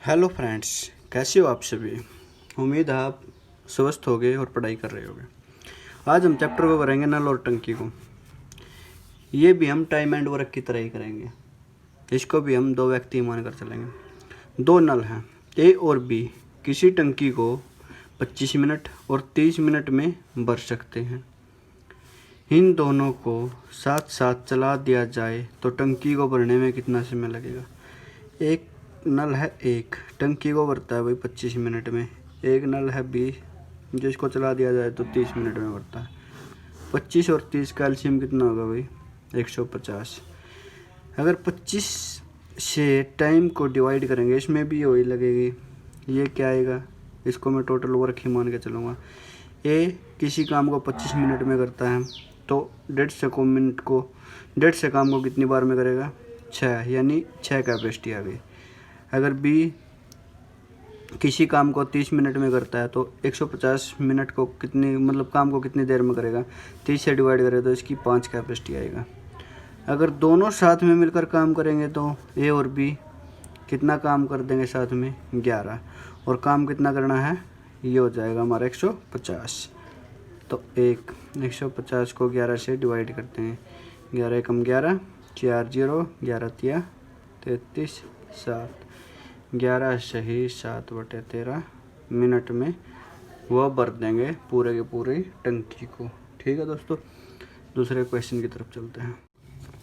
Hello friends, कैसे हो आप सभी। उम्मीद है आप स्वस्थ होगे और पढ़ाई कर रहे होगे। आज हम चैप्टर को करेंगे नल और टंकी को। ये भी हम टाइम एंड वर्क की तरह ही करेंगे। इसको भी हम दो व्यक्ति मान कर चलेंगे। दो नल हैं ए और बी, किसी टंकी को 25 मिनट और 30 मिनट में भर सकते हैं। इन दोनों को साथ साथ चला दिया जाए तो टंकी को भरने में कितना समय लगेगा। एक नल है एक, टंकी को भरता है भाई 25 मिनट में। एक नल है बी, जिसको चला दिया जाए तो 30 मिनट में भरता है। 25 और 30 का एलसीएम कितना होगा भाई 150। अगर 25 से टाइम को डिवाइड करेंगे, इसमें भी वही लगेगी। ये क्या आएगा, इसको मैं टोटल वर्क ही मान के चलूँगा। ए किसी काम को 25 मिनट में करता है तो 150 काम को कितनी बार में करेगा 6, यानी 6 कैपेसिटी आ गई। अगर बी किसी काम को 30 मिनट में करता है तो 150 मिनट को काम को कितनी देर में करेगा, 30 से डिवाइड करें तो इसकी 5 कैपेसिटी आएगा। अगर दोनों साथ में मिलकर काम करेंगे तो ए और बी कितना काम कर देंगे साथ में 11, और काम कितना करना है ये हो जाएगा हमारा 150। तो 150 को 11 से डिवाइड करते हैं। 11 एकम 11, 4 0, 11 तिया 33, 7, 11 सही 7/13 मिनट में वह भर देंगे पूरे के पूरी टंकी को। ठीक है दोस्तों, दूसरे क्वेश्चन की तरफ चलते हैं।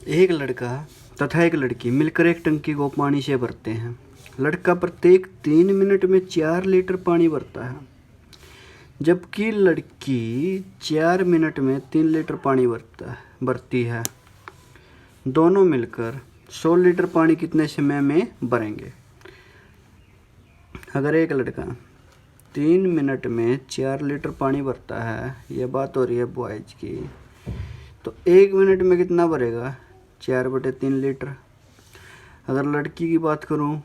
एक लड़का तथा एक लड़की मिलकर एक टंकी को पानी से भरते हैं। लड़का प्रत्येक 3 मिनट में 4 लीटर पानी भरता है, जबकि लड़की 4 मिनट में 3 लीटर पानी भरती है। दोनों मिलकर 100 लीटर पानी कितने समय में भरेंगे। अगर एक लड़का 3 मिनट में 4 लीटर पानी भरता है, ये बात हो रही है बॉयज की, तो 1 मिनट में कितना भरेगा 4/3 लीटर। अगर लड़की की बात करूं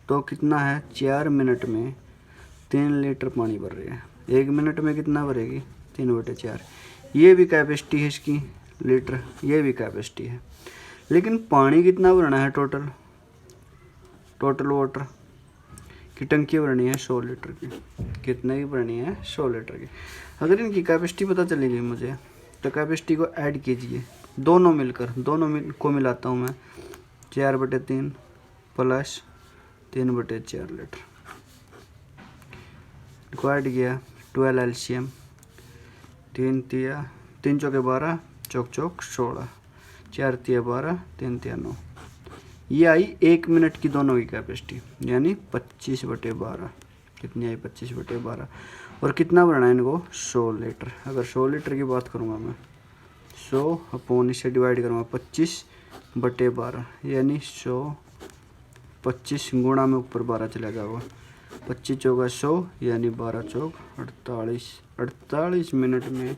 तो कितना है 4 मिनट में 3 लीटर पानी भर रही है, 1 मिनट में कितना भरेगी 3/4। ये भी कैपेसिटी है इसकी लीटर, ये भी कैपेसिटी है, लेकिन पानी कितना भरना है टोटल वाटर की टंकी भरनी है 100 लीटर की। कितने की भरनी है 100 लीटर की। अगर इनकी कैपेसिटी पता चलेगी मुझे तो कैपेसिटी को ऐड कीजिए, दोनों को मिलाता हूँ मैं। 4/3 प्लस 3/4 लीटर को ऐड किया। 12 एलसीएम, 3 चौके 12, चौक 16, 4 तिया 12, 3 तिया 9। ये आई 1 मिनट की दोनों की कैपेसिटी, यानी 25/12। कितनी आई 25/12। और कितना भरना है इनको 100 लीटर। अगर 100 लीटर की बात करूँगा मैं, 100 अपॉन इससे डिवाइड करूँगा 25/12, यानी 100, 25 गुणा में ऊपर 12 चला जाएगा। 25 चौका 100, यानी 12 चौक 48 मिनट में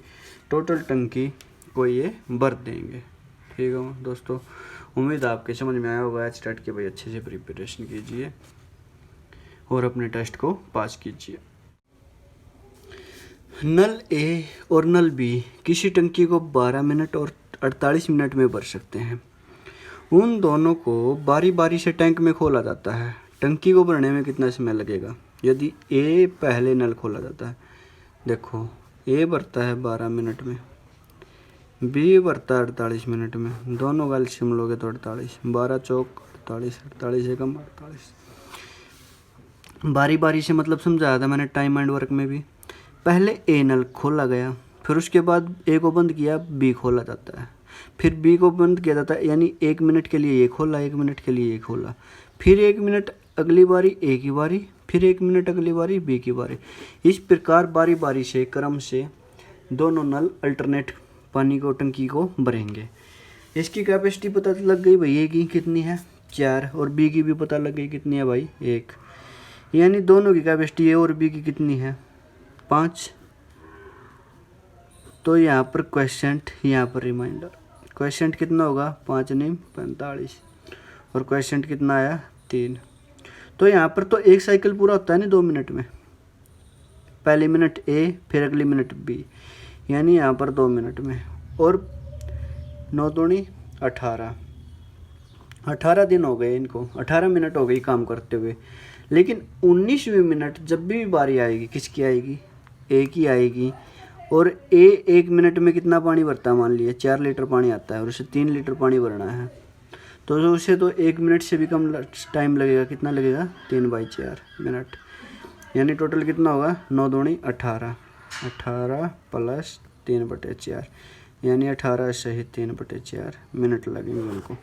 टोटल टंकी को ये भर देंगे। ठीक है दोस्तों, उम्मीद आपके समझ में आया होगा। स्टार्ट के भाई अच्छे से प्रिपरेशन कीजिए और अपने टेस्ट को पास कीजिए। नल ए और नल बी किसी टंकी को 12 मिनट और 48 मिनट में भर सकते हैं। उन दोनों को बारी बारी से टैंक में खोला जाता है। टंकी को भरने में कितना समय लगेगा यदि ए पहले नल खोला जाता है। देखो ए भरता है 12 मिनट में, बी भरता है 48 मिनट में। दोनों का एलसीएम लोगे तो 48, 12 चौक 48, 48 एकम 48। बारी बारी से मतलब समझाया था मैंने टाइम एंड वर्क में भी। पहले ए नल खोला गया, फिर उसके बाद ए को बंद किया, बी खोला जाता है, फिर बी को बंद किया जाता है, यानी 1 मिनट के लिए ये खोला, 1 मिनट के लिए ये खोला, फिर 1 मिनट अगली बारी ए की बारी, फिर 1 मिनट अगली बारी बी की बारी। इस प्रकार बारी बारी से क्रम से दोनों नल अल्टरनेट पानी को टंकी को भरेंगे। इसकी कैपेसिटी पता लग गई भाई ए की कितनी है 4, और बी की भी पता लग गई कितनी है भाई 1, यानी दोनों की कैपेसिटी ए और बी की कितनी है 5। तो यहाँ पर क्वेश्चन, यहाँ पर रिमाइंडर। क्वेश्चन कितना होगा 5 नहीं 45, और क्वेश्चन कितना आया 3। तो यहाँ पर तो एक साइकिल पूरा होता है ना 2 मिनट में, पहली मिनट ए फिर अगली मिनट बी, यानी यहाँ पर 2 मिनट में। और 9 दूनी 18, 18 दिन हो गए इनको, 18 मिनट हो गई काम करते हुए, लेकिन 19वीं मिनट जब भी बारी आएगी किसकी आएगी, ए की आएगी। और ए 1 मिनट में कितना पानी भरता है, मान लिया 4 लीटर पानी आता है और उसे 3 लीटर पानी भरना है, तो उसे तो 1 मिनट से भी कम टाइम लगेगा। कितना लगेगा, 3/4 मिनट, यानी टोटल कितना होगा, 9 दूनी 18, 18 प्लस 3/4, यानी 18 सही 3/4 मिनट लगेंगे उनको।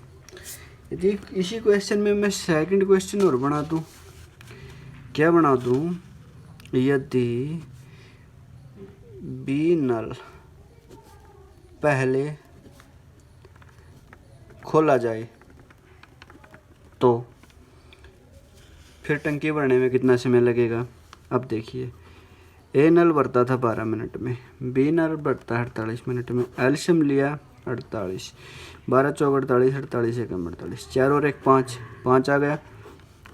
यदि इसी क्वेश्चन में मैं सेकंड क्वेश्चन और बना दूँ, क्या बना दूँ, यदि बी नल पहले खोला जाए तो फिर टंकी भरने में कितना समय लगेगा। अब देखिए, ए नल भरता था 12 मिनट में, बी नल भरता है 48 मिनट में, एलसीएम लिया 48, 12 चौक 48, 48 एक 48, 4 और 1 5, 5 आ गया।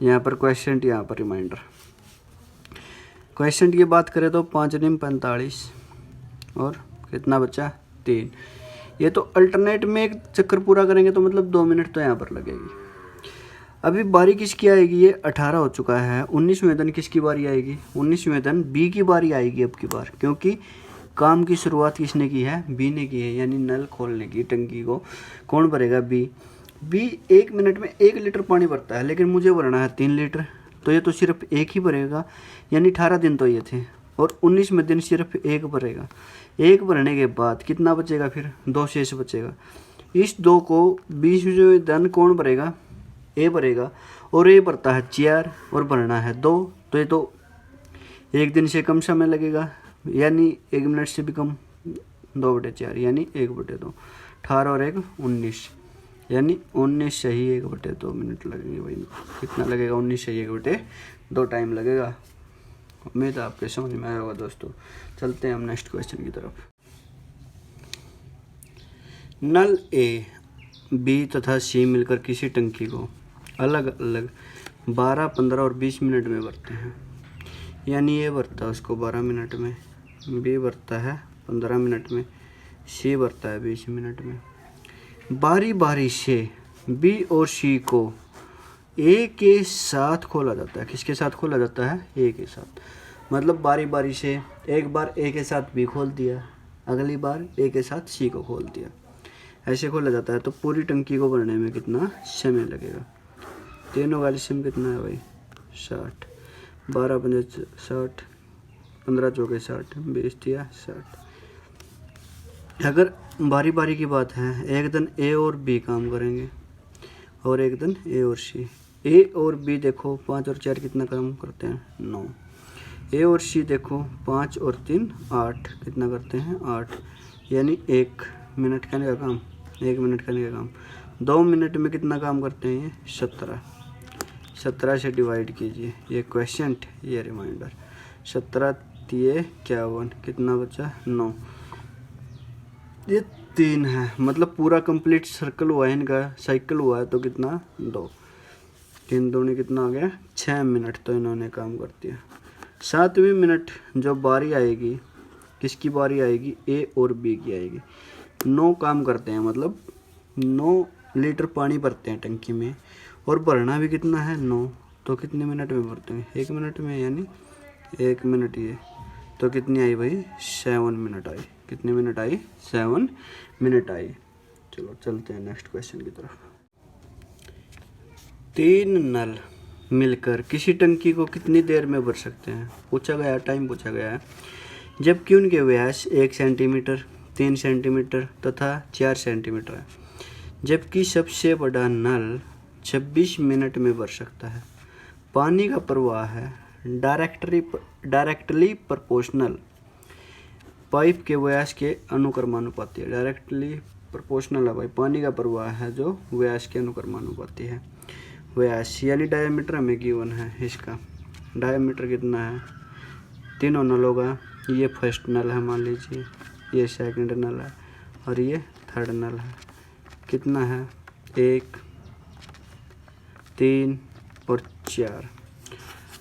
यहाँ पर क्वेश्चन, यहाँ पर रिमाइंडर। क्वेश्चन की बात करें तो 5 दिन 45 और कितना बचा 3। ये तो अल्टरनेट में एक चक्कर पूरा करेंगे तो मतलब 2 मिनट तो यहाँ पर लगेगी। अभी बारी किसकी आएगी, ये 18 हो चुका है, 19वें दिन किसकी बारी आएगी, 19वें दिन बी की बारी आएगी अब की बार, क्योंकि काम की शुरुआत किसने की है, बी ने की है, यानी नल खोलने की टंकी को कौन भरेगा, बी। बी 1 मिनट में 1 लीटर पानी भरता है, लेकिन मुझे भरना है 3 लीटर, तो ये तो सिर्फ एक ही भरेगा, यानी 18 दिन तो ये थे और 19वें दिन सिर्फ एक भरेगा। एक भरने के बाद कितना बचेगा, फिर 2 शेष बचेगा। इस 2 को 20वें दिन कौन भरेगा, ए भरेगा, और ए भरता है 4 और भरना है 2, तो ये तो 1 दिन से कम समय लगेगा, यानी 1 मिनट से भी कम, 2/4 यानी 1/2, 18 और 1 19, यानी 19 सही 1/2 मिनट लगेंगे भाई। कितना लगेगा, 19 सही 1/2 टाइम लगेगा। उम्मीद है आपके समझ में आया होगा दोस्तों। चलते हैं हम नेक्स्ट क्वेश्चन की तरफ। नल ए, बी तथा सी मिलकर किसी टंकी को अलग अलग 12, 15 और 20 मिनट में भरते हैं, यानी ये भरता है उसको 12 मिनट में, बी भरता है 15 मिनट में, सी भरता है 20 मिनट में। बारी बारी से बी और सी को ए के साथ खोला जाता है। किसके साथ खोला जाता है, ए के साथ, मतलब बारी बारी से एक बार ए के साथ बी खोल दिया, अगली बार ए के साथ सी को खोल दिया, ऐसे खोला जाता है। तो पूरी टंकी को भरने में कितना समय लगेगा, तीनों का एलसीएम कितना है भाई 60, 12 पंजे 60, 15 चौके 60, 20 दिया 60। अगर बारी बारी की बात है, एक दिन ए और बी काम करेंगे और एक दिन ए और सी। ए और बी देखो 5 और 4 कितना काम करते हैं, 9। ए और सी देखो 5 और 3 8, कितना करते हैं 8, यानी 1 मिनट करने का काम, 1 मिनट करने का काम 2 मिनट में कितना काम करते हैं, ये 17। 17 से डिवाइड कीजिए, ये क्वेश्चन ये रिमाइंडर, 17 3 51, कितना बचा 9। ये 3 है, मतलब पूरा कंप्लीट सर्कल हुआ है इनका, साइकिल हुआ है, तो कितना 2, 3 दूनी कितना हो गया 6 मिनट, तो इन्होंने काम कर दिया। 7वीं मिनट जो बारी आएगी, किसकी बारी आएगी, ए और बी की आएगी। 9 काम करते हैं, मतलब 9 लीटर पानी भरते हैं टंकी में, और भरना भी कितना है 9, तो कितने मिनट में भरते हैं, 1 मिनट में, यानी 1 मिनट ये, तो कितनी आई भाई 7 मिनट आई। कितने मिनट आई, 7 मिनट आई। चलो चलते हैं नेक्स्ट क्वेश्चन की तरफ। 3 नल मिलकर किसी टंकी को कितनी देर में भर सकते हैं, पूछा गया, टाइम पूछा गया है, जबकि उनके व्यास 1 सेंटीमीटर, 3 सेंटीमीटर तथा 4 सेंटीमीटर है, जबकि सबसे बड़ा नल 26 मिनट में भर सकता है। पानी का प्रवाह है डायरेक्टली प्रोपोर्शनल पाइप के व्यास के अनुक्रमानुपाती है। डायरेक्टली प्रोपोर्शनल है भाई, पानी का प्रवाह है जो व्यास के अनुक्रमानुपाती है। व्यास यानी डायमीटर हमें गिवन है, इसका डायमीटर कितना है, तीनों नल होगा, ये फर्स्ट नल है मान लीजिए, ये सेकंड नल है और ये थर्ड नल है। कितना है 1 3 और 4।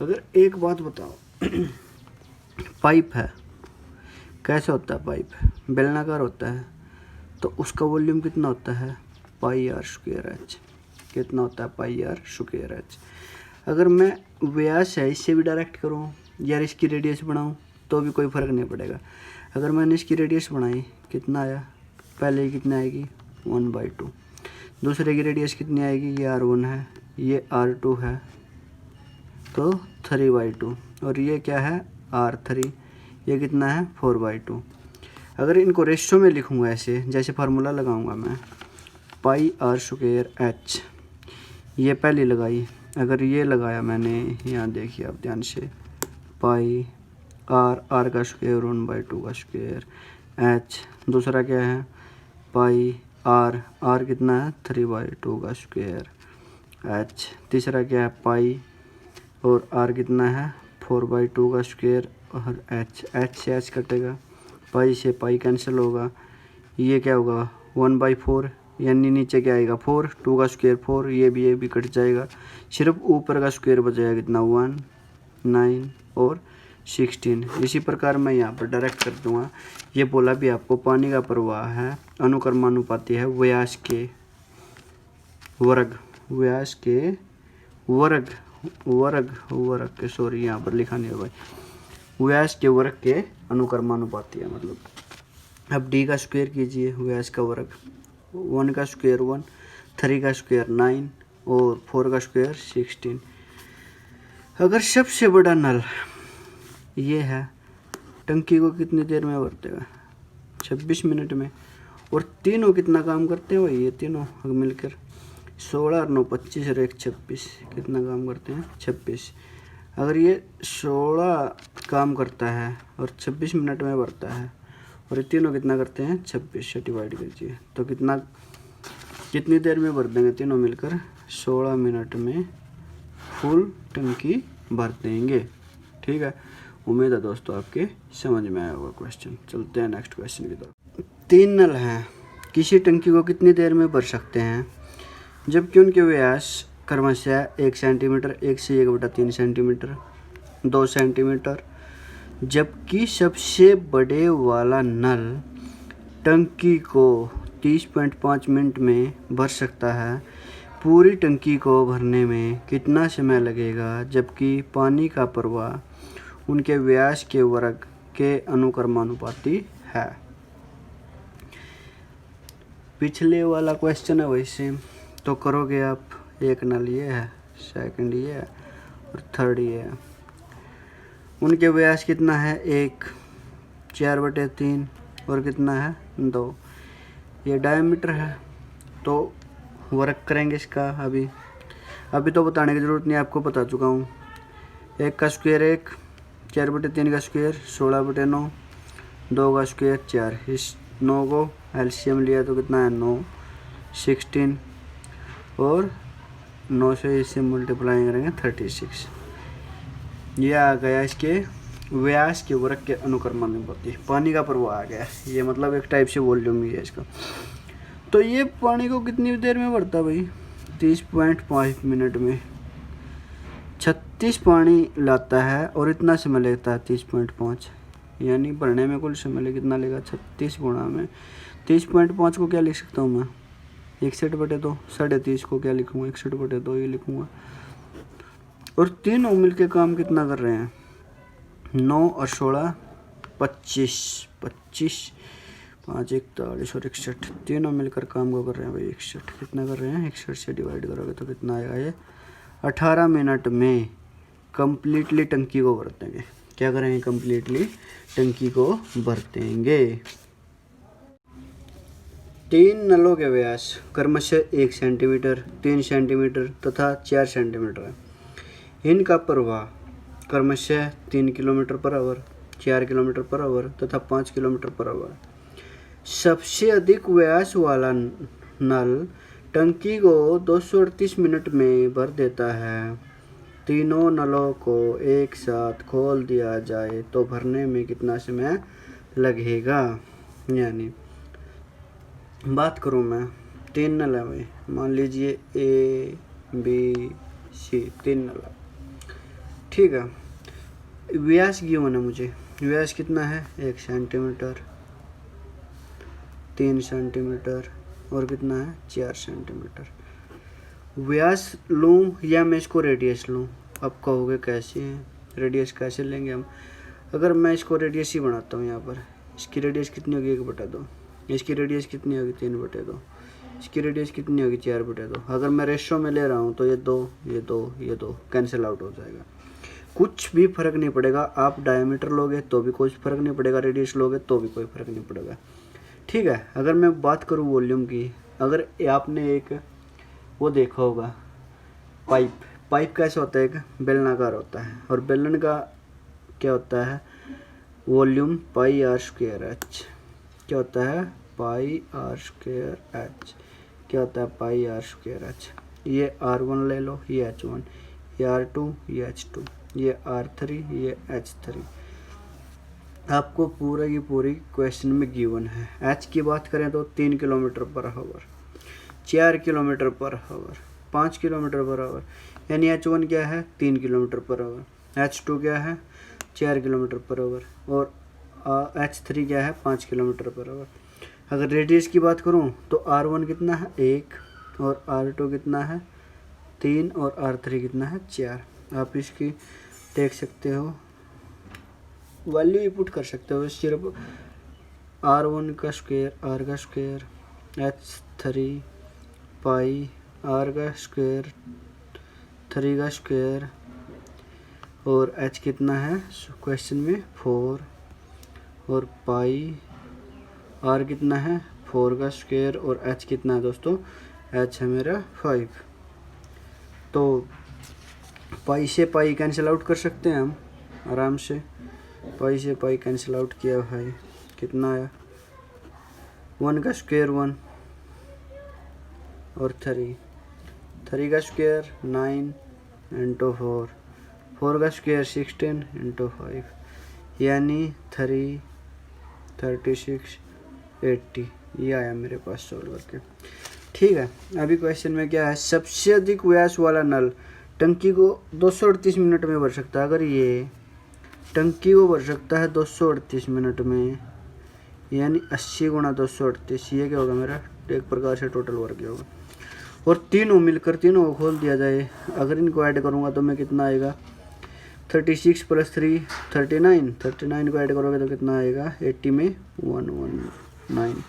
अगर एक बात बताओ, पाइप है, कैसे होता है पाइप, बेलनाकार होता है, तो उसका वॉल्यूम कितना होता है, πr²h। कितना होता है पाई आर स्क्वायर एच। अगर मैं व्यास है इससे भी डायरेक्ट करूँ या इसकी रेडियस बढ़ाऊँ तो भी कोई फ़र्क नहीं पड़ेगा। अगर मैंने इसकी रेडियस बढ़ाई कितना आया, पहले कितनी आएगी 1/2, दूसरे की रेडियस कितनी आएगी, ये R1 है, ये R2 है तो 3/2, और ये क्या है R3, ये कितना है 4/2। अगर इनको रेशो में लिखूँगा ऐसे, जैसे फार्मूला लगाऊंगा मैं पाई आर स्क्वायर एच, ये पहली लगाई, अगर ये लगाया मैंने यहाँ देखिए आप ध्यान से, पाई आर का स्क्वायर 1/2 का स्क्वायर एच, दूसरा क्या है पाई आर कितना है 3/2 का स्क्वायर एच, तीसरा क्या है पाई और आर कितना है 4/2 का स्क्वायर और एच से एच कटेगा, पाई से पाई कैंसिल होगा, ये क्या होगा 1/4, यानी नीचे क्या आएगा 4, 2 का स्क्वायर 4, ये भी कट जाएगा, सिर्फ ऊपर का स्क्वायर बचेगा कितना 1, 9 और 16। इसी प्रकार मैं यहाँ पर डायरेक्ट कर दूंगा। ये बोला भी आपको पानी का प्रवाह है अनुक्रमानुपाती है व्यास के वर्ग, व्यास के वर्ग के, सॉरी यहाँ पर लिखा नहीं है भाई, व्यास के वर्ग के अनुक्रमानुपाती है। मतलब अब डी का स्क्वायर कीजिए, व्यास का वर्ग 1 का स्क्वायर 1, 3 का स्क्वायर 9 और 4 का स्क्वायर 16। अगर सबसे बड़ा नल ये है, टंकी को कितनी देर में भरतेगा 26 मिनट में, और तीनों कितना काम करते हैं भाई, ये तीनों मिलकर 16 और 9 25 और 1 26, कितना काम करते हैं 26। अगर ये 16 काम करता है और 26 मिनट में भरता है, और ये तीनों कितना करते हैं 26 से डिवाइड कीजिए तो कितनी देर में भर देंगे तीनों मिलकर, 16 मिनट में फुल टंकी भर देंगे। ठीक है, उम्मीद है दोस्तों आपके समझ में आया होगा क्वेश्चन। चलते हैं नेक्स्ट क्वेश्चन की तरफ। 3 नल हैं, किसी टंकी को कितनी देर में भर सकते हैं जबकि उनके व्यास क्रमशः 1 सेंटीमीटर, 1 से 1/3 सेंटीमीटर, 2 सेंटीमीटर, जबकि सबसे बड़े वाला नल टंकी को 30.5 मिनट में भर सकता है। पूरी टंकी को भरने में कितना समय लगेगा जबकि पानी का प्रवाह उनके व्यास के वर्ग के अनुक्रमानुपाती है। पिछले वाला क्वेश्चन है वैसे तो करोगे आप, एक नल ये है, सेकंड ये है और थर्ड ये है। उनके व्यास कितना है 1, 4/3 और कितना है 2, ये डायमीटर है तो वर्क करेंगे इसका। अभी तो बताने की ज़रूरत नहीं, आपको बता चुका हूँ। 1 का स्क्वायर 1, 4/3 का स्क्वायर 16/9, 2 का स्क्वायर 4, इस 9 को एलसीएम लिया तो कितना है 9, 16 और 9 से इससे मल्टीप्लाई करेंगे 36। ये आ गया इसके व्यास के वर्ग के अनुक्रमानुपाती, पानी का प्रवाह आ गया। ये मतलब एक टाइप से वॉल्यूम ही है इसका। तो ये पानी को कितनी देर में भरता है भाई 30.5 मिनट में। 36 पानी लाता है और इतना समय लेता है 30.5, यानी भरने में कुल समय कितना लेगा 36 गुणा में 30.5 को क्या लिख सकता हूँ मैं 61/2, 30.5 को क्या लिखूँगा 61/2 ये लिखूँगा। और तीनों मिलके काम कितना कर रहे हैं 9 और 16 25, 5 41 और 61, तीनों मिलकर काम को कर रहे हैं भाई 61। कितना कर रहे हैं 61 से डिवाइड करोगे तो कितना आएगा ये 18 मिनट में कम्प्लीटली टंकी को भर देंगे। क्या करेंगे कम्प्लीटली टंकी को भर देंगे। 3 नलों के व्यास क्रमशः 1 सेंटीमीटर, 3 सेंटीमीटर तथा 4 सेंटीमीटर है। इनका प्रवाह क्रमशः 3 kilometre per hour, 4 kilometre per hour तथा 5 किलोमीटर पर आवर। सबसे अधिक व्यास वाला नल टंकी को 238 मिनट में भर देता है। तीनों नलों को एक साथ खोल दिया जाए तो भरने में कितना समय लगेगा। यानी बात करूँ मैं 3 नल है भाई, मान लीजिए A B C 3 नल है, ठीक है। व्यास गिवन है मुझे, व्यास कितना है 1 सेंटीमीटर, 3 सेंटीमीटर और कितना है 4 सेंटीमीटर। व्यास लूँ या मैं इसको रेडियस लूँ? आप कहोगे कैसे हैं, रेडियस कैसे लेंगे हम? अगर मैं इसको रेडियस ही बनाता हूँ यहाँ पर, इसकी रेडियस कितनी होगी 1/2, इसकी रेडियस कितनी होगी 3/2, इसकी रेडियस कितनी होगी 4/2। अगर मैं रेशो में ले रहा हूँ तो ये 2 ये 2 ये 2 कैंसिल आउट हो जाएगा, कुछ भी फर्क नहीं पड़ेगा। आप डायमीटर लोगे तो भी कोई फर्क नहीं पड़ेगा, रेडियस लोगे तो भी कोई फर्क नहीं पड़ेगा, ठीक है। अगर मैं बात करूँ वॉल्यूम की, अगर आपने एक वो देखा होगा पाइप कैसे होता है, एक बेलनाकार होता है, और बेलन का क्या होता है वॉल्यूम πr²h, क्या होता है πr²h, क्या होता है πr²h। ये R1 ले लो, ये H1, ये R2, ये H2, ये R3, ये H3। आपको पूरा की पूरी क्वेश्चन में गिवन है। H की बात करें तो 3 km/h, 4 km/h, 5 km/h, यानी H1 क्या है 3 km/h, H2 क्या है 4 km/h, और H3 क्या है 5 km/h। अगर रेडियस की बात करूं तो R1 कितना है 1, और R2 कितना है 3, और R3 कितना है 4। आप इसकी देख सकते हो, वैल्यू ही पुट कर सकते हो, सिर्फ R1 का स्क्वायर, R का स्क्वायर, H3 पाई, R का स्क्वायर, 3 का स्क्वायर, और H कितना है क्वेश्चन में 4, और पाई R कितना है 4 का स्क्वायर, और H कितना है दोस्तों, H है मेरा 5। तो पाई से पाई कैंसिल आउट कर सकते हैं हम आराम से, पाई से पाई कैंसिल आउट किया भाई, कितना आया 1 का स्क्वायर 1, और 3 का स्क्वायर 9 × 4, 4 का स्क्वायर 16 × 5, यानी 3 36 80। ये आया मेरे पास सॉल्व करके, ठीक है। अभी क्वेश्चन में क्या है, सबसे अधिक व्यास वाला नल टंकी को 238 मिनट में भर सकता है। अगर ये टंकी को भर सकता है 238 मिनट में, यानी 80 × 238, ये क्या होगा मेरा एक प्रकार से टोटल वर्क होगा। और तीनों मिलकर तीनों को खोल दिया जाए, अगर इनको ऐड करूँगा तो मैं कितना आएगा 36 + 3 39, 39 को ऐड करोगे तो कितना आएगा 80 में 119,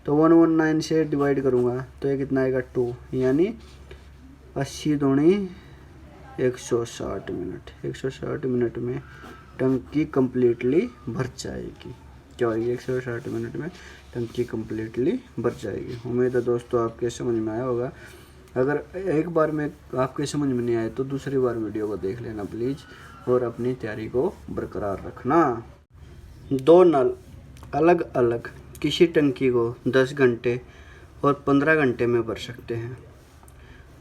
तो 119 से डिवाइड करूँगा तो ये कितना आएगा 2, यानी 80 दूनी 160 मिनट, 160 मिनट में टंकी कम्प्लीटली भर जाएगी। क्या होगी 160 मिनट में टंकी कम्प्लीटली भर जाएगी। उम्मीद है दोस्तों आपके समझ में आया होगा। अगर एक बार में आपके समझ में नहीं आए तो दूसरी बार वीडियो को देख लेना प्लीज़, और अपनी तैयारी को बरकरार रखना। 2 नल अलग अलग किसी टंकी को 10 घंटे और 15 घंटे में भर सकते हैं।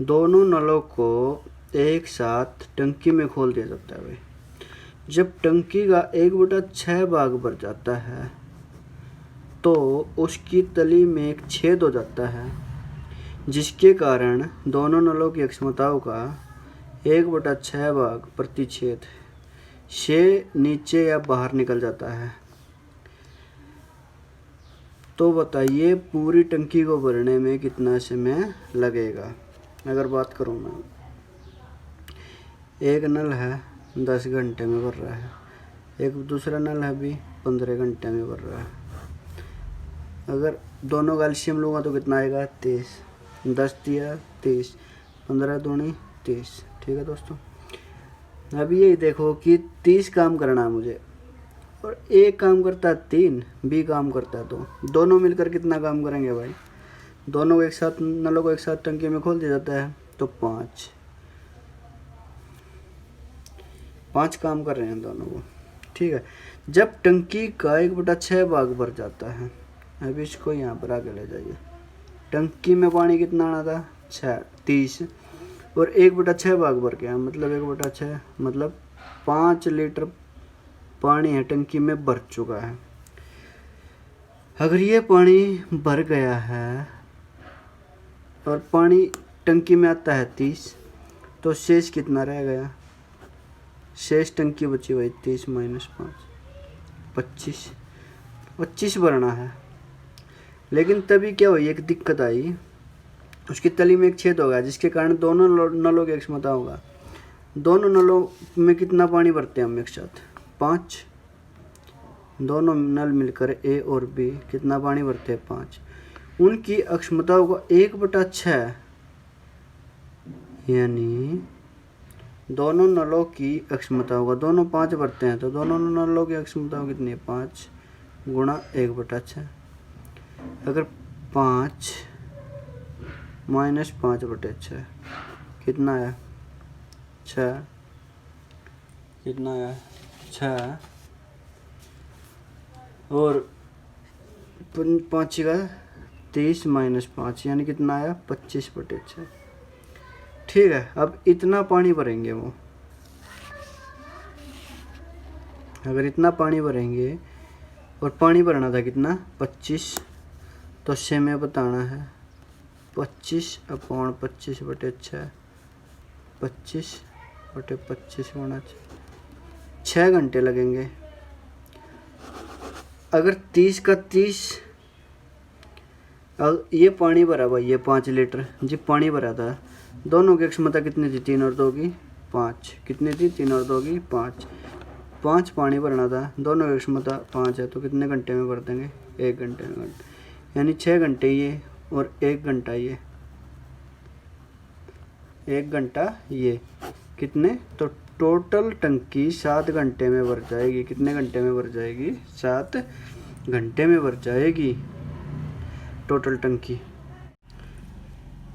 दोनों नलों को एक साथ टंकी में खोल दिया जाता है भाई। जब टंकी का 1/6 भाग भर जाता है तो उसकी तली में एक छेद हो जाता है, जिसके कारण दोनों नलों की क्षमताओं का 1/6 भाग प्रतिच्छेद से नीचे या बाहर निकल जाता है। तो बताइए पूरी टंकी को भरने में कितना समय लगेगा। अगर बात करूँ मैं, एक नल है 10 घंटे में भर रहा है, एक दूसरा नल है भी 15 घंटे में भर रहा है। अगर दोनों का एलसीएम लूँगा तो कितना आएगा 23, 10 दिया 23, 15 दूनी 30, ठीक है दोस्तों। अभी यही देखो कि 30 काम करना है मुझे, और एक काम करता है 3, बी काम करता है 2, दोनों मिलकर कितना काम करेंगे भाई। दोनों को एक साथ, नलों को एक साथ टंकी में खोल दिया जाता है तो 5 काम कर रहे हैं दोनों को, ठीक है। जब टंकी का 1/6 भाग भर जाता है, अभी इसको यहाँ पर आगे ले जाइए। टंकी में पानी कितना आना था 30, और 1/6 भाग भर गया, मतलब 1/6 मतलब 5 लीटर पानी है टंकी में भर चुका है। अगर ये पानी भर गया है और पानी टंकी में आता है 30, तो शेष कितना रह गया, शेष टंकी बची भाई 30 - 5 25 भरना है। लेकिन तभी क्या हुई, एक दिक्कत आई उसकी तली में एक छेद होगा जिसके कारण दोनों नलों की क्षमता होगा। दोनों नलों में कितना पानी भरते हैं हम एक साथ? 5। दोनों नल मिलकर ए और बी कितना पानी भरते हैं? 5। उनकी अक्षमता होगा 1/6, यानी दोनों नलों की अक्षमता होगा, दोनों 5 भरते हैं तो दोनों नलों की अक्षमता कितनी है? 5 गुणा 1/6। अगर 5 माइनस 5/6 कितना है? 6। कितना है? 6। और 5 का 30 माइनस 5 यानी कितना आया? 25/6। ठीक है, अब इतना पानी भरेंगे वो, अगर इतना पानी भरेंगे और पानी भरना था कितना? 25, तो इससे में बताना है 25/25/6 25/25 होना चाहिए। 6 घंटे लगेंगे। अगर 30 का 30, अब ये पानी भरा भाई, ये 5 लीटर जब पानी भरा था, दोनों की क्षमता कितनी थी? 3 और 2 की 5। कितनी थी? 3 और 2 की 5। 5 पानी भरना था, दोनों की क्षमता 5 है, तो कितने घंटे में भर देंगे? 1 घंटे में। यानी 6 घंटे ये और 1 घंटा ये, 1 घंटा ये, कितने? तो टोटल टंकी 7 घंटे में भर जाएगी। कितने घंटे में भर जाएगी? 7 घंटे में भर जाएगी टोटल टंकी।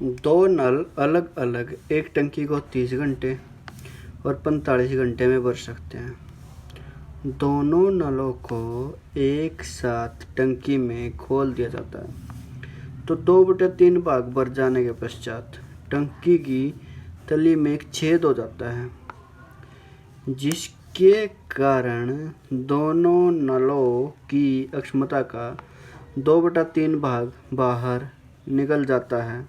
2 नल अलग अलग एक टंकी को 30 घंटे और 45 घंटे में भर सकते हैं। दोनों नलों को एक साथ टंकी में खोल दिया जाता है तो 2/3 भाग भर जाने के पश्चात टंकी की तली में एक छेद हो जाता है, जिसके कारण दोनों नलों की अक्षमता का 2/3 भाग बाहर निकल जाता है।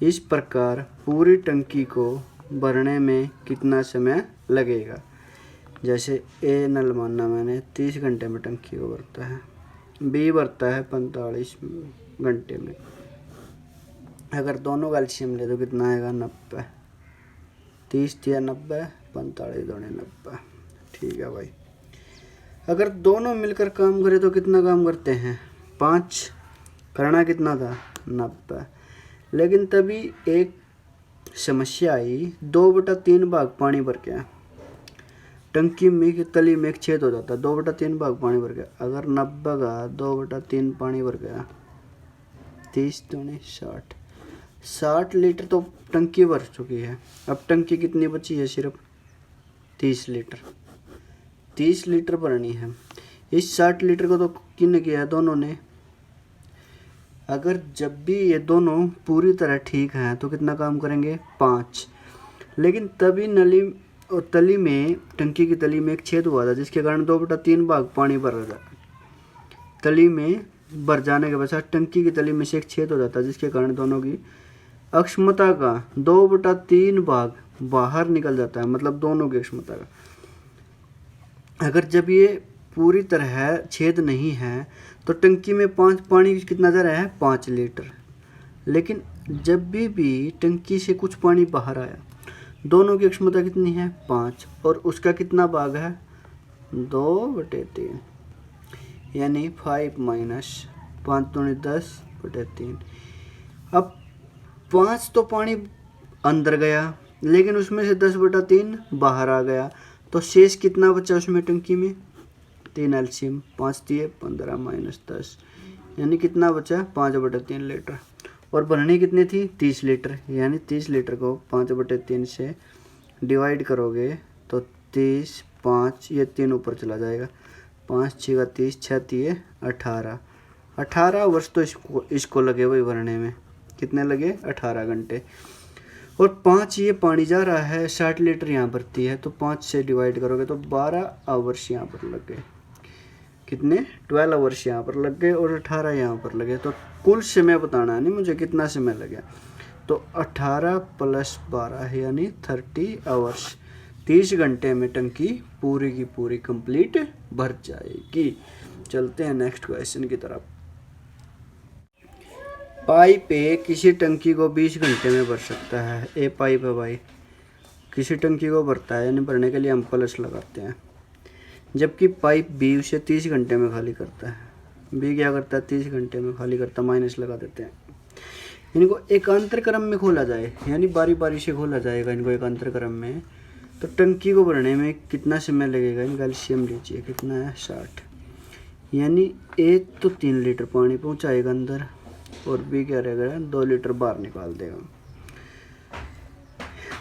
इस प्रकार पूरी टंकी को भरने में कितना समय लगेगा? जैसे ए नल मानना मैंने 30 घंटे में टंकी को भरता है, बी भरता है 45 घंटे में। अगर दोनों का एलसीएम ले तो कितना आएगा? 90। 30 या 90, 45 दूनी 90। ठीक है भाई। अगर दोनों मिलकर काम करें तो कितना काम करते हैं? 5। करना कितना था? 90। लेकिन तभी एक समस्या आई, 2/3 भाग पानी भर गया, टंकी में की तली में एक छेद हो जाता है, 2/3 भाग पानी भर गया। अगर 90 का 2/3 पानी भर गया, 30 दूनी 60। 60 लीटर तो टंकी भर चुकी है। अब टंकी कितनी बची है? सिर्फ 30 लीटर। 30 लीटर भरनी है। इस 60 लीटर को तो किन किया है? दोनों ने। अगर जब भी ये दोनों पूरी तरह ठीक हैं तो कितना काम करेंगे? 5। लेकिन तभी नली और तली में, टंकी की तली में एक छेद हुआ था जिसके कारण 2/3 भाग पानी भर रहा था। तली में भर जाने के बाद टंकी की तली में से एक छेद हो जाता है जिसके कारण दोनों की अक्षमता का 2/3 भाग बाहर निकल जाता है, मतलब दोनों की अक्षमता का। अगर जब ये पूरी तरह छेद नहीं है तो टंकी में पानी कितना जा रहा है? 5 लीटर। लेकिन जब भी टंकी से कुछ पानी बाहर आया, दोनों की क्षमता कितनी है? 5, और उसका कितना भाग है? 2/3, यानी 5 माइनस 5 दूनी 10/3। अब 5 तो पानी अंदर गया, लेकिन उसमें से 10/3 बाहर आ गया, तो शेष कितना बचा उसमें टंकी में? 3 एलसीएम, 5 दिए 15 माइनस 10, यानी कितना बचा? 5/3 लीटर। और भरनी कितनी थी? 30 लीटर, यानी 30 लीटर को 5/3 से डिवाइड करोगे तो 30, 5, ये 3 ऊपर चला जाएगा, 5 6 का 30, 6 3 18। 18 वर्ष तो इसको लगे वही भरने में। कितने लगे? 18 घंटे। और 5 ये पानी जा रहा है, 60 लीटर यहाँ भरती है, तो 5 से डिवाइड करोगे तो 12 आवर्स यहाँ पर लग गए। कितने? 12 आवर्स यहाँ पर लग गए और 18 यहाँ पर लगे। तो कुल समय बताना है नहीं मुझे कितना समय लगे, तो 18 + 12 यानी 30 आवर्स। 30 घंटे में टंकी पूरी की पूरी कंप्लीट भर जाएगी। चलते हैं नेक्स्ट क्वेश्चन की तरफ। पाइप ए किसी टंकी को 20 घंटे में भर सकता है। ए पाइप है भाई, किसी टंकी को भरता है, यानी भरने के लिए हम प्लस लगाते हैं। जबकि पाइप बी उसे 30 घंटे में खाली करता है। बी क्या करता है, 30 घंटे में खाली करता है, माइनस लगा देते हैं। इनको एकांतर क्रम में खोला जाए, यानी बारी बारी से खोला जाएगा इनको एकांतर क्रम में, तो टंकी को भरने में कितना समय लगेगा, इनका एलसीएम लीजिए, कितना है 60। यानी ए तो 3 लीटर पानी पहुंचाएगा अंदर और बी क्या रहेगा 2 लीटर बाहर निकाल देगा।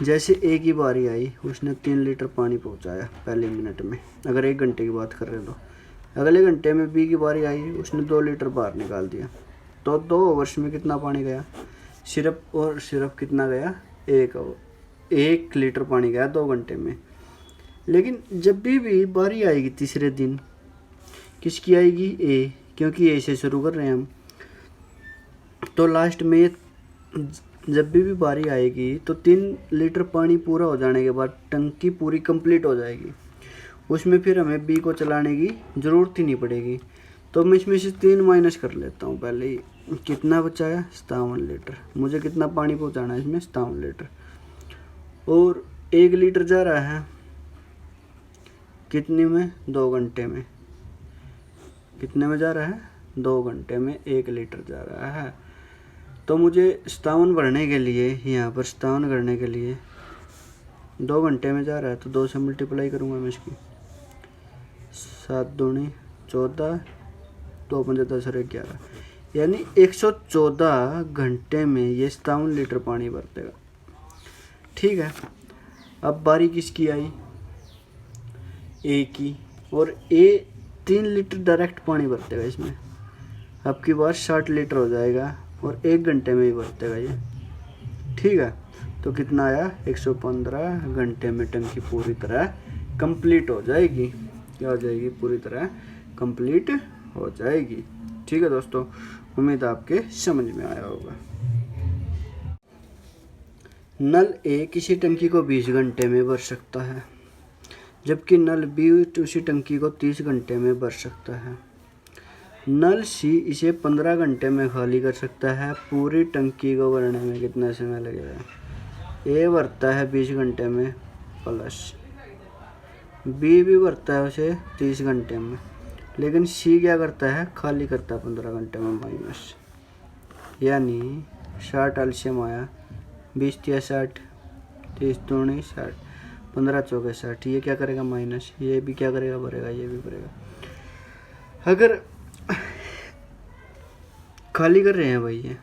जैसे ए की बारी आई, उसने 3 लीटर पानी पहुंचाया पहले मिनट में, अगर 1 घंटे की बात कर रहे हैं तो अगले घंटे में बी की बारी आई, उसने 2 लीटर बाहर निकाल दिया, तो 2 ओवर्स में कितना पानी गया, सिर्फ कितना गया, 1 लीटर पानी गया 2 घंटे में। लेकिन जब भी बारी आएगी तीसरे दिन, किसकी आएगी, ए, क्योंकि ए से शुरू कर रहे हैं हम, तो लास्ट में जब भी बारी आएगी तो 3 लीटर पानी पूरा हो जाने के बाद टंकी पूरी कंप्लीट हो जाएगी, उसमें फिर हमें बी को चलाने की ज़रूरत ही नहीं पड़ेगी। तो मैं इसमें से 3 माइनस कर लेता हूँ पहले ही। कितना बचाया, 57 लीटर। मुझे कितना पानी पहुँचाना है इसमें, 57 लीटर, और 1 लीटर जा रहा है कितने में, 2 घंटे में। कितने में जा रहा है, 2 घंटे में 1 लीटर जा रहा है। तो मुझे 57 भरने के लिए, यहाँ पर 57 करने के लिए 2 घंटे में जा रहा है, तो 2 से मल्टीप्लाई करूँगा मैं इसकी, 7 दूनी 14, 2 पंजे 10 और 11, यानी 114 घंटे में ये 57 लीटर पानी भर देगा। ठीक है, अब बारी किसकी आई, ए की, और ए 3 लीटर डायरेक्ट पानी भर देगा इसमें। अब की बार 60 लीटर हो जाएगा और 1 घंटे में ही भर देगा ये। ठीक है, तो कितना आया, 115 घंटे में टंकी पूरी तरह कंप्लीट हो जाएगी। क्या हो जाएगी, पूरी तरह कंप्लीट हो जाएगी। ठीक है दोस्तों, उम्मीद आपके समझ में आया होगा। नल ए किसी टंकी को 20 घंटे में भर सकता है, जबकि नल बी उसी टंकी को 30 घंटे में भर सकता है। नल सी इसे 15 घंटे में खाली कर सकता है। पूरी टंकी को भरने में कितना समय लगेगा, ए भरता है 20 घंटे में प्लस, बी भी भरता है उसे 30 घंटे में, लेकिन सी क्या करता है, खाली करता है 15 घंटे में माइनस। यानी 60 एलसीएम आया, 20 या 60, 30 दूनी 60, 15 चौके 60। ये क्या करेगा माइनस, ये भी क्या करेगा, भरेगा, ये भी भरेगा। अगर खाली कर रहे हैं भाई ये,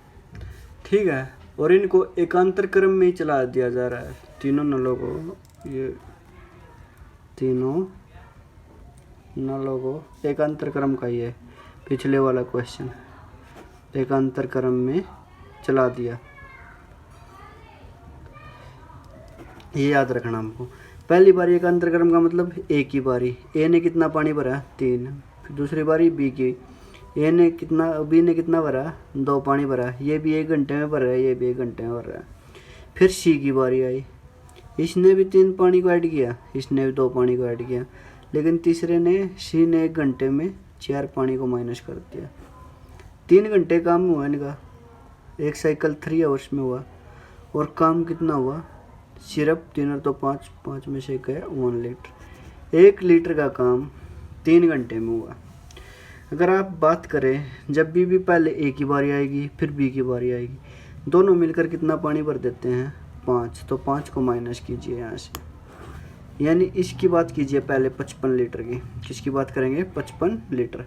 ठीक है, और इनको एकांतर क्रम में ही चला दिया जा रहा है तीनों नलों को, ये तीनों नलों को एकांतर क्रम का ही है पिछले वाला क्वेश्चन, एकांतर क्रम में चला दिया। ये याद रखना हमको। पहली बारी एकांतर क्रम का मतलब ए की बारी, ए ने कितना पानी भरा, 3। फिर दूसरी बारी बी की, ए ने कितना, बी ने कितना भरा, 2 पानी भरा, ये भी 1 घंटे में भर रहा है, ये भी 1 घंटे में भर रहा है। फिर सी की बारी आई, इसने भी 3 पानी को ऐड किया, इसने भी 2 पानी को ऐड किया, लेकिन तीसरे ने, सी ने 1 घंटे में 4 पानी को माइनस कर दिया। 3 घंटे काम हुआ इनका, एक साइकिल 3 आवर्स में हुआ, और काम कितना हुआ, सिर्फ 3 और 2 5, 5 में से गया 1 लीटर। 1 लीटर का काम 3 घंटे में हुआ। अगर आप बात करें, जब भी पहले ए की बारी आएगी फिर बी की बारी आएगी, दोनों मिलकर कितना पानी भर देते हैं, 5, तो 5 को माइनस कीजिए यहाँ से, यानी इसकी बात कीजिए पहले 55 लीटर की। किसकी बात करेंगे, 55 लीटर।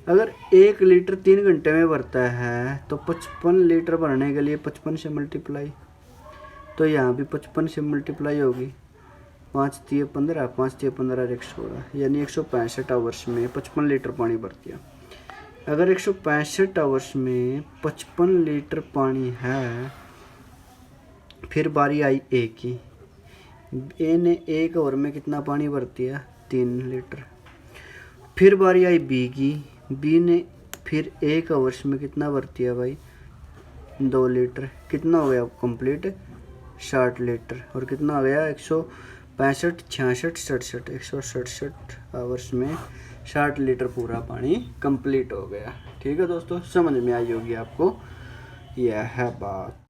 अगर 1 लीटर 3 घंटे में भरता है तो 55 लीटर भरने के लिए 55 से मल्टीप्लाई, तो यहाँ भी 55 से मल्टीप्लाई होगी, 5 तिये 15, 5 तिये 15, 116, यानी 165 आवर्स में 55 लीटर पानी भर दिया। अगर 165 आवर्स में 55 लीटर पानी है, फिर बारी आई ए की, ए ने 1 आवर में कितना पानी भर दिया, 3 लीटर। फिर बारी आई बी की, बी ने फिर 1 आवर्स में कितना भर दिया भाई, 2 लीटर। कितना हो गया कंप्लीट, 60 लीटर। और कितना हो गया, 165, 66, 67, 167 आवर्स में 60 लीटर पूरा पानी कंप्लीट हो गया। ठीक है दोस्तों, समझ में आई होगी आपको। यह है बात।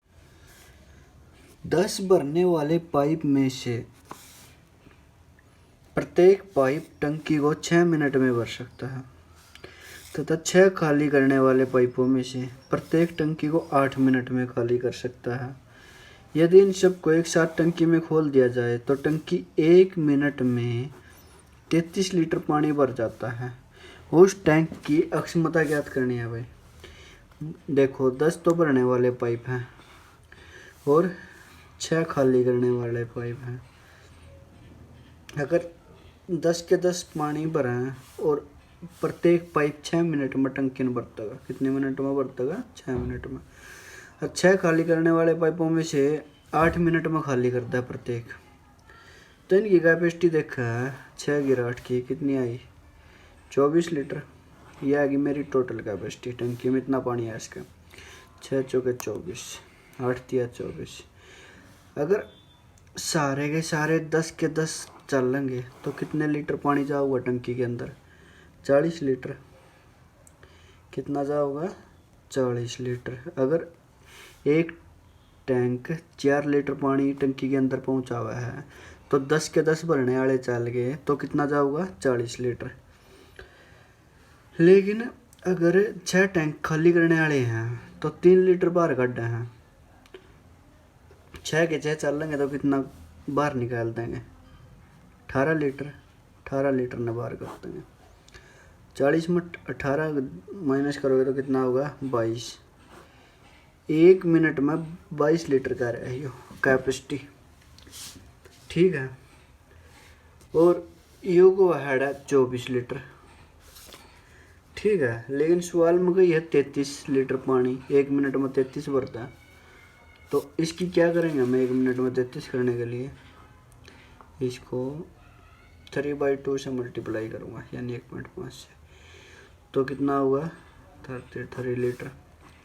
10 भरने वाले पाइप में से प्रत्येक पाइप टंकी को 6 मिनट में भर सकता है तथा 6 खाली करने वाले पाइपों में से प्रत्येक टंकी को 8 मिनट में खाली कर सकता है। यदि इन सब को एक साथ टंकी में खोल दिया जाए तो टंकी 1 मिनट में 33 लीटर पानी भर जाता है। उस टैंक की अक्षमता ज्ञात करनी है भाई। देखो 10 तो भरने वाले पाइप हैं और 6 खाली करने वाले पाइप हैं। अगर 10 के 10 पानी भरा है और प्रत्येक पाइप 6 मिनट में टंकी में भरता है, कितने मिनट में भरता है? 6 मिनट में। और 6 खाली करने वाले पाइपों में से 8 मिनट में खाली करता है प्रत्येक। तो इनकी कैपेसिटी देखा है 6 गिरा 8 की कितनी आई? 24 लीटर। ये आएगी मेरी टोटल कैपेसिटी। टंकी में इतना पानी है इसका। 6 चौके 24, 8 दिया 24। अगर सारे के सारे 10 के 10 चलेंगे तो कितने लीटर पानी जाऊगा टंकी के अंदर? 40 लीटर। कितना जाऊगा? 40 लीटर। अगर एक टैंक 4 लीटर पानी टंकी के अंदर पहुंचा हुआ है तो 10 के 10 भरने वाले चल गए तो कितना जाऊगा? 40 लीटर। लेकिन अगर 6 टैंक खाली करने वाले हैं तो 3 लीटर बाहर काटे हैं। 6 के 6 चल लेंगे तो कितना बाहर निकाल देंगे? 18 लीटर। 18 लीटर ने बाहर कर देंगे। 40 में 18 माइनस करोगे तो कितना होगा? 22। 1 मिनट में 22 लीटर का रही हो कैपेसिटी। ठीक है। और यो को हेड है 24 लीटर। ठीक है। लेकिन सवाल में गई है 33 लीटर पानी 1 मिनट में 33 भरता है। तो इसकी क्या करेंगे हम 1 मिनट में 33 करने के लिए? इसको 3/2 से मल्टीप्लाई करूँगा यानी 1.5 से। तो कितना होगा? 33 लीटर।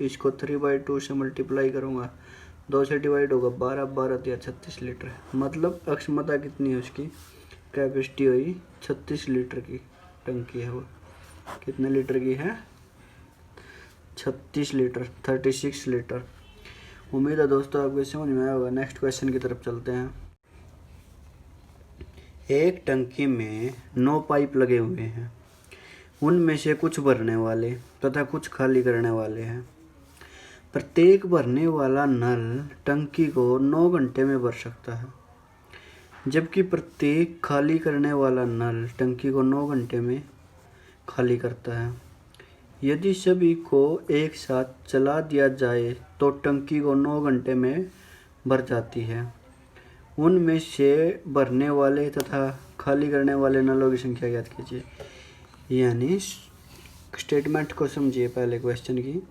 इसको 3/2 से मल्टीप्लाई करूँगा, 2 से डिवाइड होगा 12, 12 दिया 36 लीटर। मतलब अक्षमता कितनी है उसकी? कैपेसिटी हुई 36 लीटर की टंकी है वो। कितने लीटर की है? 36 लीटर, 36 लीटर। उम्मीद है दोस्तों आपको समझ में आया होगा। नेक्स्ट क्वेश्चन की तरफ चलते हैं। एक टंकी में 9 पाइप लगे हुए हैं। उनमें से कुछ भरने वाले तथा कुछ खाली करने वाले हैं। प्रत्येक भरने वाला नल टंकी को 9 घंटे में भर सकता है, जबकि प्रत्येक खाली करने वाला नल टंकी को 9 घंटे में खाली करता है। यदि सभी को एक साथ चला दिया जाए तो टंकी को 9 घंटे में भर जाती है। उनमें से भरने वाले तथा खाली करने वाले नलों की संख्या ज्ञात कीजिए। यानी स्टेटमेंट को समझिए पहले क्वेश्चन की।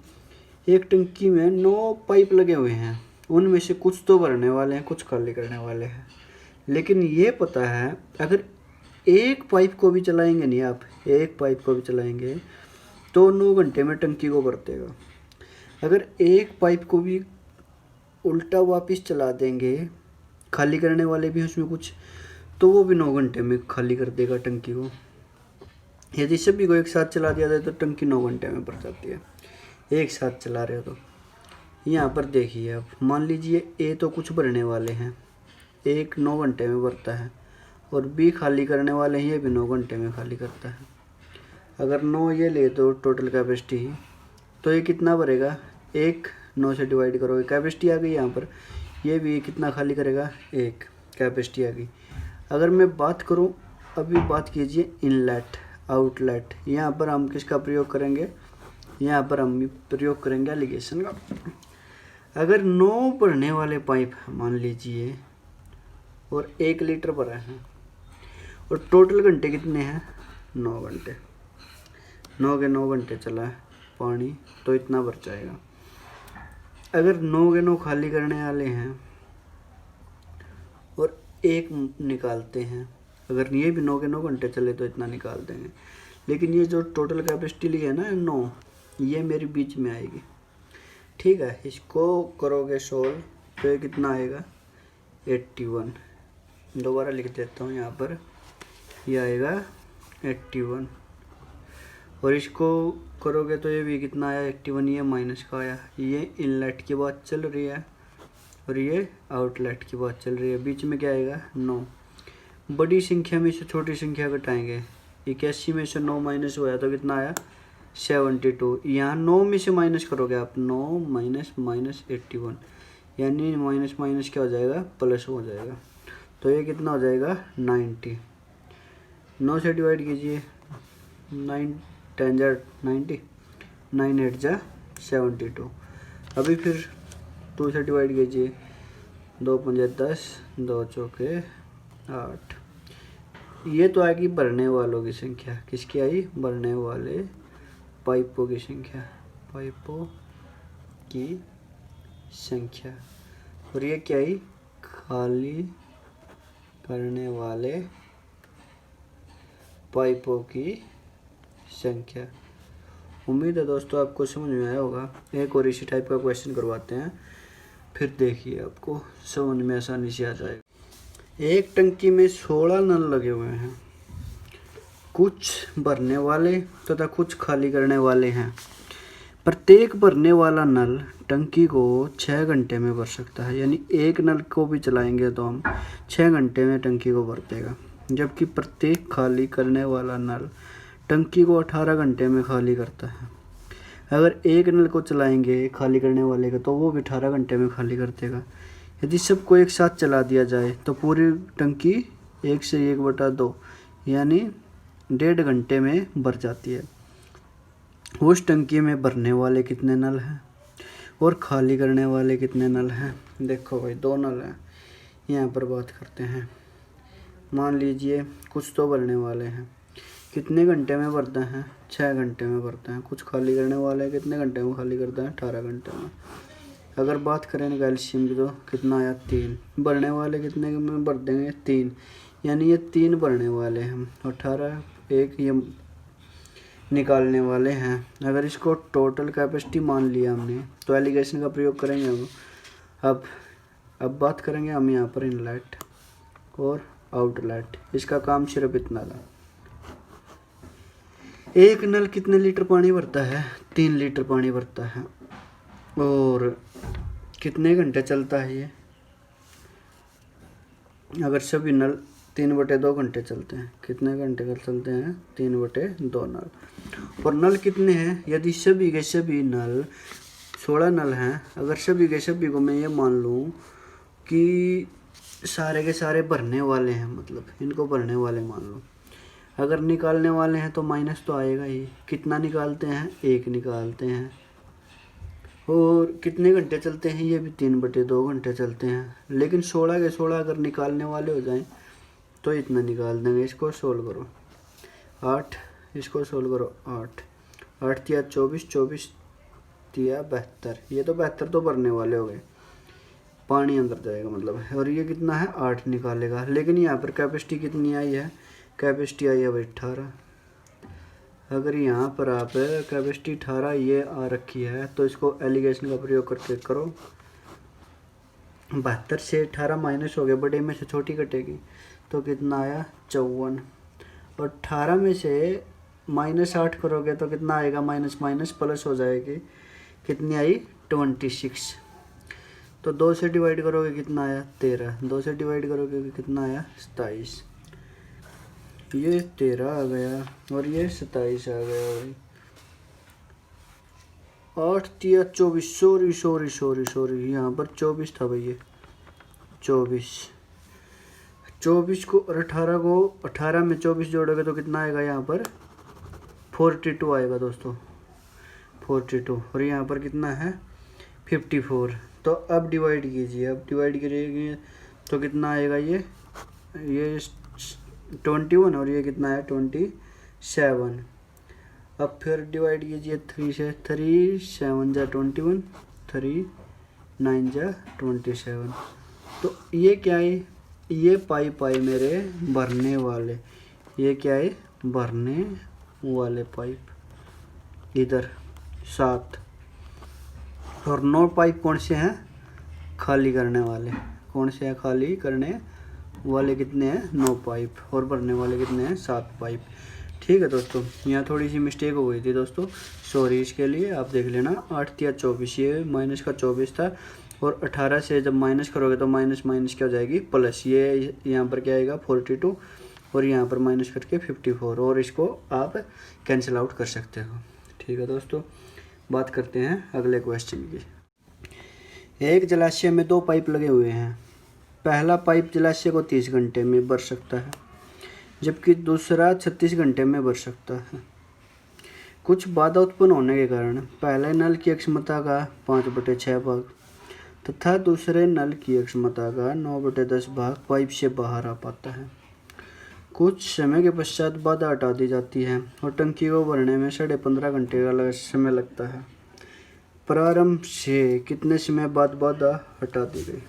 एक टंकी में 9 पाइप लगे हुए हैं। उनमें से कुछ तो भरने वाले हैं, कुछ खाली करने वाले हैं। लेकिन ये पता है अगर एक पाइप को भी चलाएंगे नहीं, आप एक पाइप को भी चलाएंगे तो 9 घंटे में टंकी को भर देगा। अगर एक पाइप को भी उल्टा वापस चला देंगे, खाली करने वाले भी उसमें कुछ, तो वो भी 9 घंटे में खाली कर देगा टंकी को। यदि सभी को एक साथ चला दिया जाए तो टंकी 9 घंटे में भर जाती है। एक साथ चला रहे हो तो यहाँ पर देखिए आप, मान लीजिए ए तो कुछ भरने वाले हैं, एक 9 घंटे में भरता है, और बी खाली करने वाले हैं, ये भी 9 घंटे में खाली करता है। अगर 9 ये ले तो टोटल कैपेसिटी, तो ये कितना भरेगा? 1 9 से डिवाइड करोगे, कैपेसिटी आ गई यहाँ पर। ये भी कितना खाली करेगा? 1 कैपेसिटी आ गई। अगर मैं बात करूँ, अभी बात कीजिए इनलेट आउटलेट। यहाँ पर हम किसका प्रयोग करेंगे? यहाँ पर हम प्रयोग करेंगे एलिगेशन का। अगर 9 भरने वाले पाइप मान लीजिए और 1 लीटर भरा है और टोटल घंटे कितने हैं? 9 घंटे। 9 के 9 घंटे चला है पानी, तो इतना भर जाएगा। अगर 9 के 9 खाली करने वाले हैं और 1 निकालते हैं, अगर ये भी 9 के 9 घंटे चले तो इतना निकाल देंगे। लेकिन ये जो टोटल कैपेसिटी ली है ना 9, ये मेरी बीच में आएगी। ठीक है। इसको करोगे सोल्व तो ये कितना आएगा? 81। दोबारा लिख देता हूँ यहाँ पर, ये आएगा 81। और इसको करोगे तो ये भी कितना आया 81, ये माइनस का आया। ये इनलेट की बात चल रही है और ये आउटलेट की बात चल रही है। बीच में क्या आएगा 9। बड़ी संख्या में से छोटी संख्या घटाएंगे। 81 में से 9 माइनस हुआ तो कितना आया 72। यहाँ 9 में से माइनस करोगे आप 9 माइनस माइनस 81, यानी माइनस माइनस क्या हो जाएगा प्लस हो जाएगा। तो ये कितना हो जाएगा 90। 9 से डिवाइड कीजिए, 9 10 जा 90, 9 8 जा 72। अभी फिर 2 से डिवाइड कीजिए, 2 5 10, 2 चौके 8। ये तो आएगी भरने वालों की संख्या। किसकी आई भरने वाले पाइपों की संख्या, पाइपों की संख्या। और ये क्या आई खाली करने वाले पाइपों की संख्या। उम्मीद है दोस्तों आपको समझ में आया होगा। एक और इसी टाइप का क्वेश्चन करवाते हैं, फिर देखिए आपको समझ में आसानी से आ जाएगा। एक टंकी में 16 नल लगे हुए हैं, कुछ भरने वाले तथा कुछ खाली करने वाले हैं। प्रत्येक भरने वाला नल टंकी को 6 घंटे में भर सकता है, यानी एक नल को भी चलाएंगे तो हम 6 घंटे में टंकी को भर देगा। जबकि प्रत्येक खाली करने वाला नल टंकी को 18 घंटे में खाली करता है। अगर एक नल को चलाएंगे खाली करने वाले का तो वो भी 18 घंटे में खाली कर देगा। यदि सबको एक साथ चला दिया जाए तो पूरी टंकी 1 से 1/2 यानी 1.5 घंटे में भर जाती है। उस टंकी में भरने वाले कितने नल हैं और खाली करने वाले कितने नल हैं? देखो भाई 2 नल हैं, यहाँ पर बात करते हैं। मान लीजिए कुछ तो भरने वाले हैं, कितने घंटे में भरते हैं 6 घंटे में भरते हैं। कुछ खाली करने वाले कितने घंटे में खाली करते हैं 18 घंटे में। अगर बात करें कैल्शियम की तो कितना आया 3। भरने वाले कितने में भर देंगे 3, यानी ये 3 भरने वाले हैं, 18 एक ये निकालने वाले हैं। अगर इसको टोटल कैपेसिटी मान लिया हमने तो एलिगेशन का प्रयोग करेंगे हम। अब बात करेंगे हम यहाँ पर इनलेट और आउटलेट। इसका काम सिर्फ इतना था। एक नल कितने लीटर पानी भरता है 3 लीटर पानी भरता है। और कितने घंटे चलता है ये? अगर सभी नल 3/2 घंटे चलते हैं। कितने घंटे का चलते हैं 3/2 नल। और नल कितने हैं? यदि सभी के सभी नल 16 नल हैं, अगर सभी के सभी को मैं ये मान लूँ कि सारे के सारे भरने वाले हैं, मतलब इनको भरने वाले मान लो। अगर निकालने वाले हैं तो माइनस तो आएगा ही। कितना निकालते हैं 1 निकालते हैं। और कितने घंटे चलते हैं? ये भी 3/2 घंटे चलते हैं। लेकिन 16 के 16 अगर निकालने वाले हो जाएं तो इतना निकाल देंगे। इसको सोल्व करो 8, इसको सोल्व करो 8 8 तिया 24, 24 तिया 72। ये तो 72 तो भरने वाले हो गए, पानी अंदर जाएगा मतलब। और ये कितना है 8 निकालेगा। लेकिन यहाँ पर कैपेसिटी कितनी आई है? कैपेसिटी आई है भाई 18। अगर यहाँ पर आप कैपेसिटी 18 ये आ रखी है तो इसको एलिगेशन का प्रयोग करके करो। 72 से 18 माइनस हो गया, बड़े में से छोटी कटेगी तो कितना आया 54। और 18 में से -8 करोगे तो कितना आएगा? माइनस माइनस प्लस हो जाएगी। कितनी आई 26। तो 2 से डिवाइड करोगे कितना आया 13। 2 से डिवाइड करोगे कितना आया 27। ये 13 आ गया और ये 27 आ गया भाई। 8 तिया 24, सॉरी यहाँ पर 24 था भाई। ये 24 को और 18 को, 18 में 24 जोड़ोगे तो कितना आएगा? यहाँ पर 42 आएगा दोस्तों, 42। और यहाँ पर कितना है 54। तो अब डिवाइड कीजिए, अब डिवाइड करिए तो कितना आएगा? ये 21 और ये कितना है 27। अब फिर डिवाइड कीजिए 3 से। 3 7 जा 21, 3 9 जा 27। तो ये क्या है? ये पाइप आए मेरे भरने वाले। ये क्या है? भरने वाले पाइप इधर 7। और 9 पाइप कौन से हैं? खाली करने वाले। कौन से हैं खाली करने वाले? कितने हैं 9 पाइप। और भरने वाले कितने हैं 7 पाइप। ठीक है दोस्तों, यहाँ थोड़ी सी मिस्टेक हो गई थी दोस्तों, सॉरी इसके लिए। आप देख लेना 8 या 24, ये माइनस का 24 था, और 18 से जब माइनस करोगे तो माइनस माइनस क्या हो जाएगी प्लस। ये यहाँ पर क्या आएगा 42, और यहाँ पर माइनस करके 54, और इसको आप कैंसिल आउट कर सकते हो। ठीक है दोस्तों, बात करते हैं अगले क्वेश्चन की। एक जलाशय में 2 पाइप लगे हुए हैं। पहला पाइप जलाशय को 30 घंटे में भर सकता है, जबकि दूसरा 36 घंटे में भर सकता है। कुछ बाधा उत्पन्न होने के कारण पहले नल की क्षमता का 5/6 भाग तथा दूसरे नल की क्षमता का 9/10 भाग पाइप से बाहर आ पाता है। कुछ समय के पश्चात बाधा हटा दी जाती है और टंकी को भरने में 15.5 घंटे का समय लगता है। प्रारंभ से कितने समय बाद बाधा हटा दी गई?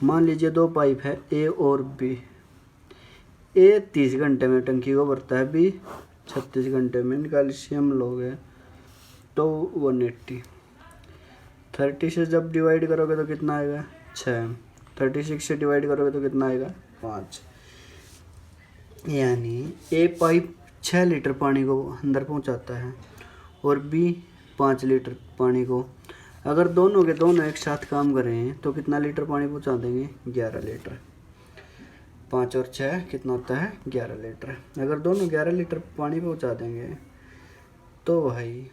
मान लीजिए 2 पाइप है ए और बी। ए 30 घंटे में टंकी को भरता है, बी 36 घंटे में। कैल्शियम लोगे तो 180। 30 से जब डिवाइड करोगे तो कितना आएगा 6। 36 से डिवाइड करोगे तो कितना आएगा 5। यानी ए पाइप 6 लीटर पानी को अंदर पहुंचाता है और बी 5 लीटर पानी को। अगर दोनों के दोनों एक साथ काम करें तो कितना लीटर पानी पहुंचा देंगे? 11 लीटर। 5 और 6 कितना होता है? 11 लीटर। अगर दोनों 11 लीटर पानी पहुंचा देंगे तो भाई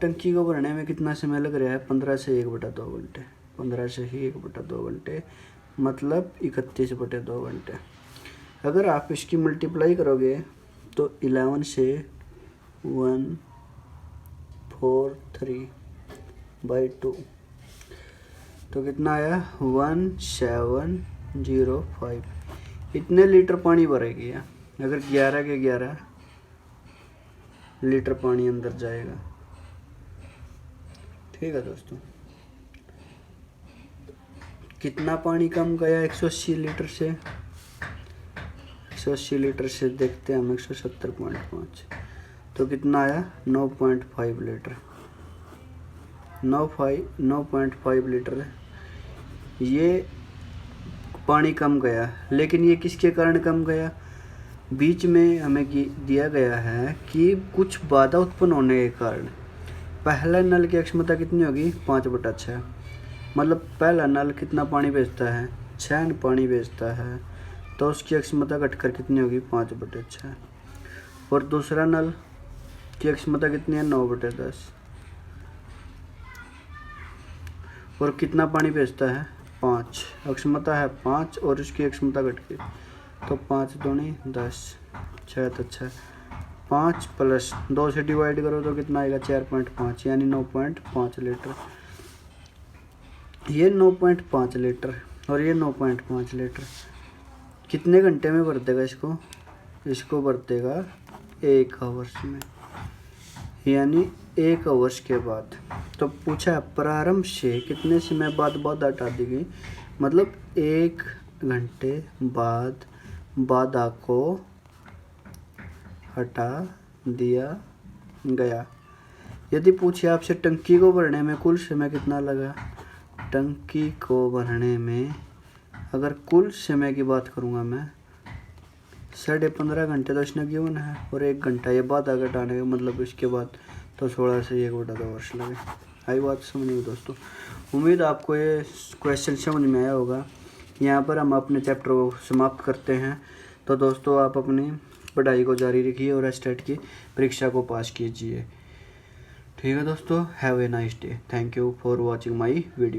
टंकी को भरने में कितना समय लग रहा है? 15 से 1/2 घंटे। 15 से ही 1/2 घंटे मतलब 31/2 घंटे। अगर आप इसकी मल्टीप्लाई करोगे तो 11 से 143/2 तो कितना आया? 1705। इतने लीटर पानी भरेगी अगर 11 के 11 लीटर पानी अंदर जाएगा। ठीक है दोस्तों, कितना पानी कम गया 180 लीटर से? 180 लीटर से देखते हैं हम 170.5 तो कितना आया? 9.5 लीटर। 9.5 लीटर ये पानी कम गया। लेकिन ये किसके कारण कम गया? बीच में हमें दिया गया है कि कुछ बाधा उत्पन्न होने के कारण। पहला नल की क्षमता कितनी होगी? 5/6। मतलब पहला नल कितना पानी भेजता है? 6 पानी भेजता है, तो उसकी क्षमता घटकर कितनी होगी? 5/6। और दूसरा नल की क्षमता कितनी है? 9/10। और कितना पानी भेजता है? 5। क्षमता है 5 और उसकी क्षमता घट गई तो 5 दूनी 10, 6 तो 6। 5 प्लस 2 से डिवाइड करो तो कितना आएगा? 4.5 यानी 9.5 लीटर। ये 9.5 लीटर और ये 9.5 लीटर कितने घंटे में भर देगा इसको? इसको भर देगा 1 आवर्स में, यानी 1 आवर्स के बाद। तो पूछा प्रारंभ से कितने समय बाद बाधा हटा दी गई? मतलब 1 घंटे बाद बाधा को हटा दिया गया। यदि पूछे आपसे टंकी को भरने में कुल समय कितना लगा? टंकी को भरने में अगर कुल समय की बात करूँगा मैं 15.5 घंटे तो इसने गिवन है, और 1 घंटा ये बाधा घटाने का मतलब इसके बाद तो 16 से 1/2 वर्ष लगे। आई बात समझ में दोस्तों? उम्मीद आपको ये क्वेश्चन समझ में आया होगा। यहाँ पर हम अपने चैप्टर को समाप्त करते हैं। तो दोस्तों आप अपनी पढ़ाई को जारी रखिए और स्टेट की परीक्षा को पास कीजिए। ठीक है दोस्तों, have a nice day. Thank you for watching my video.